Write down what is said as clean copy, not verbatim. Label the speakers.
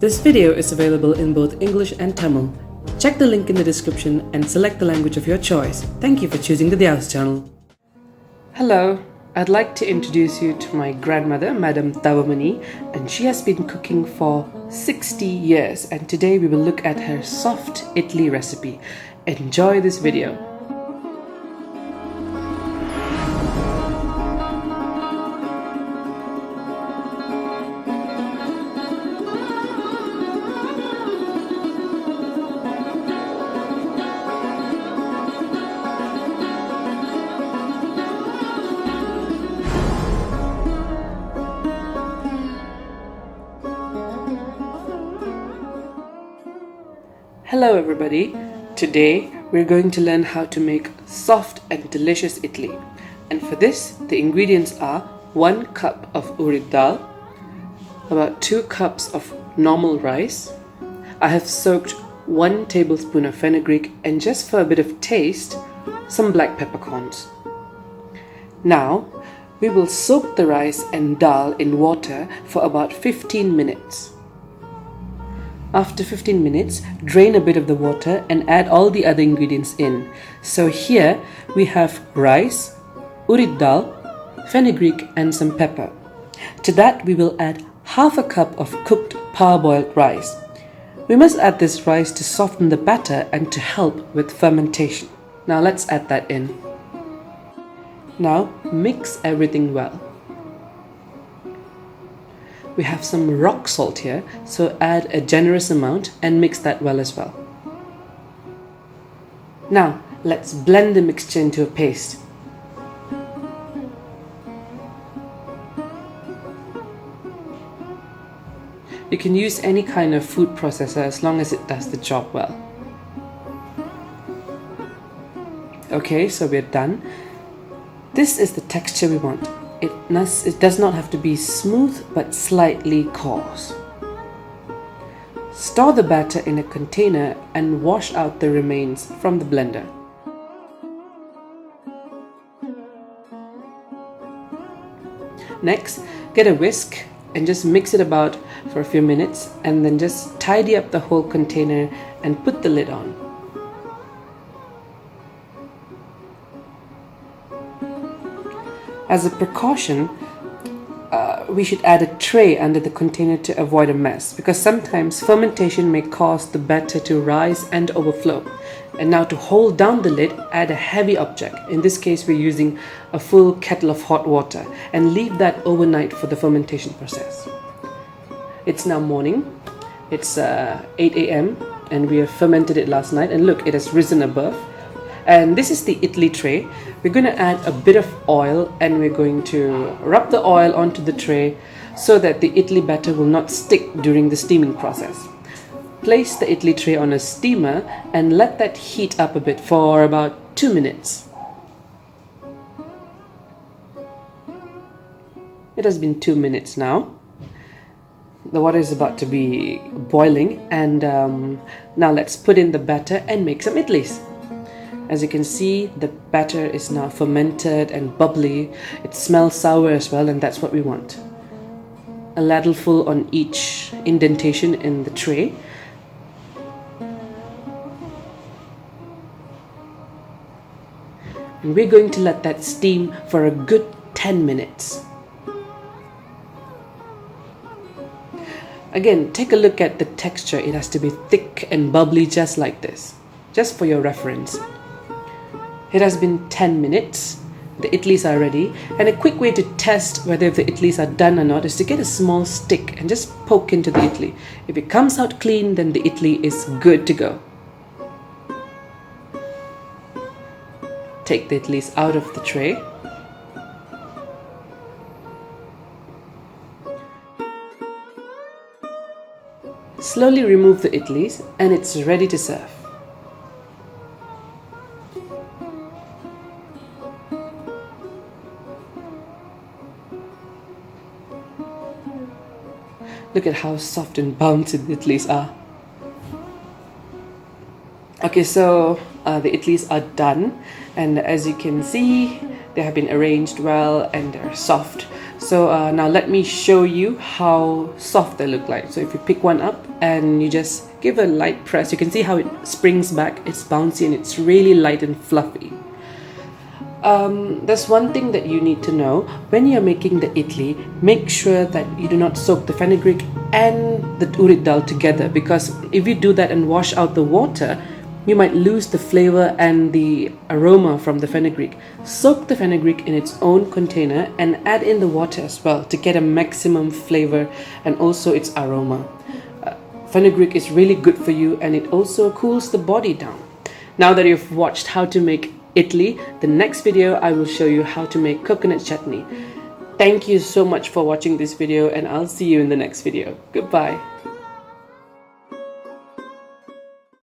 Speaker 1: This video is available in both English and Tamil. Check the link in the description and select the language of your choice. Thank you for choosing the Dyaus channel. Hello, I'd like to introduce you to my grandmother, Madam Thavamani, and she has been cooking for 60 years, and today we will look at her soft idli recipe. Enjoy this video. Hello everybody, today we're going to learn how to make soft and delicious idli, and for this the ingredients are 1 cup of urid dhal, about 2 cups of normal rice. I have soaked 1 tablespoon of fenugreek, and just for a bit of taste, some black peppercorns. Now we will soak the rice and dal in water for about 15 minutes. After 15 minutes, drain a bit of the water and add all the other ingredients in. So here we have rice, urid dal, fenugreek and some pepper. To that we will add half a cup of cooked parboiled rice. We must add this rice to soften the batter and to help with fermentation. Now let's add that in. Now mix everything well. We have some rock salt here, so add a generous amount and mix that well as well. Now let's blend the mixture into a paste. You can use any kind of food processor as long as it does the job well. Okay, so we're done. This is the texture we want. It does not have to be smooth but slightly coarse. Store the batter in a container and wash out the remains from the blender. Next, get a whisk and just mix it about for a few minutes, and then just tidy up the whole container and put the lid on. As a precaution, we should add a tray under the container to avoid a mess, because sometimes fermentation may cause the batter to rise and overflow. And now to hold down the lid, add a heavy object. In this case we're using a full kettle of hot water, and leave that overnight for the fermentation process. It's now morning, it's 8 a.m. and we have fermented it last night, and look, it has risen above. And this is the idli tray. We're going to add a bit of oil, and we're going to rub the oil onto the tray so that the idli batter will not stick during the steaming process. Place the idli tray on a steamer and let that heat up a bit for about 2 minutes. It has been 2 minutes now. The water is about to be boiling, and now let's put in the batter and make some idlis. As you can see, the batter is now fermented and bubbly. It smells sour as well, and that's what we want. A ladleful on each indentation in the tray. And we're going to let that steam for a good 10 minutes. Again, take a look at the texture. It has to be thick and bubbly just like this, just for your reference. It has been 10 minutes, the idlis are ready, and a quick way to test whether the idlis are done or not is to get a small stick and just poke into the idli. If it comes out clean, then the idli is good to go. Take the idlis out of the tray. Slowly remove the idlis, and it's ready to serve. Look at how soft and bouncy the idlis are. Okay, so the idlis are done, and as you can see, they have been arranged well and they're soft. So now let me show you how soft they look like. So if you pick one up and you just give a light press, you can see how it springs back. It's bouncy and it's really light and fluffy. There's one thing that you need to know. When you're making the idli, make sure that you do not soak the fenugreek and the urid dal together, because if you do that and wash out the water, you might lose the flavor and the aroma from the fenugreek. Soak the fenugreek in its own container and add in the water as well to get a maximum flavor and also its aroma. Fenugreek is really good for you, and it also cools the body down. Now that you've watched how to make idli, the next video I will show you how to make coconut chutney. Thank you so much for watching this video, and I'll see you in the next video. Goodbye.